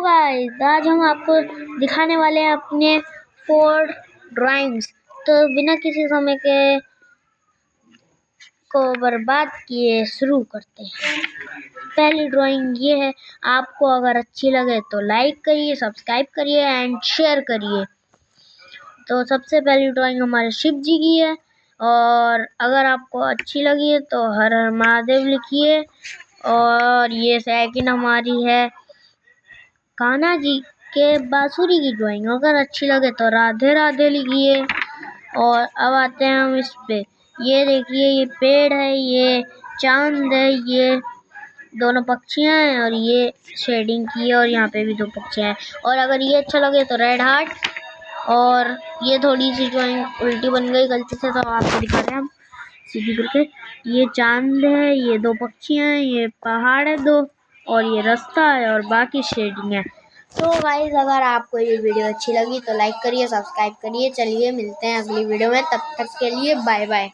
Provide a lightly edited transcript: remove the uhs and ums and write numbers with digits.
Guys, आज हम आपको दिखाने वाले हैं अपने 4 ड्राइंग्स। तो बिना किसी समय के को बर्बाद किए शुरू करते हैं। पहली ड्राइंग ये है। आपको अगर अच्छी लगे तो लाइक करिए, सब्सक्राइब करिए एंड शेयर करिए। तो सबसे पहली ड्राइंग हमारे शिव जी की है, और अगर आपको अच्छी लगी है तो हर हर महादेव लिखिए। और ये सेकंड हमारी है कान्हा जी के बांसुरी की ड्राइंग। अगर अच्छी लगे तो राधे राधे लिखिए। और अब आते हैं हम इस पे। ये देखिए, ये पेड़ है, ये चांद है, ये दोनों पक्षियां हैं, और ये शेडिंग की है, और यहाँ पे भी 2 पक्षियां हैं। और अगर ये अच्छा लगे तो रेड हार्ट। और ये थोड़ी सी ड्राइंग उल्टी बन गई गलती से, तो आपको दिखा रहे हैं हम सीधी करके। ये चांद है, ये 2 पक्षियां हैं, ये पहाड़ है 2, और ये रास्ता है, और बाकी शेडिंग है। तो गाइस, अगर आपको ये वीडियो अच्छी लगी तो लाइक करिए, सब्सक्राइब करिए। चलिए मिलते हैं अगली वीडियो में, तब तक के लिए बाय बाय।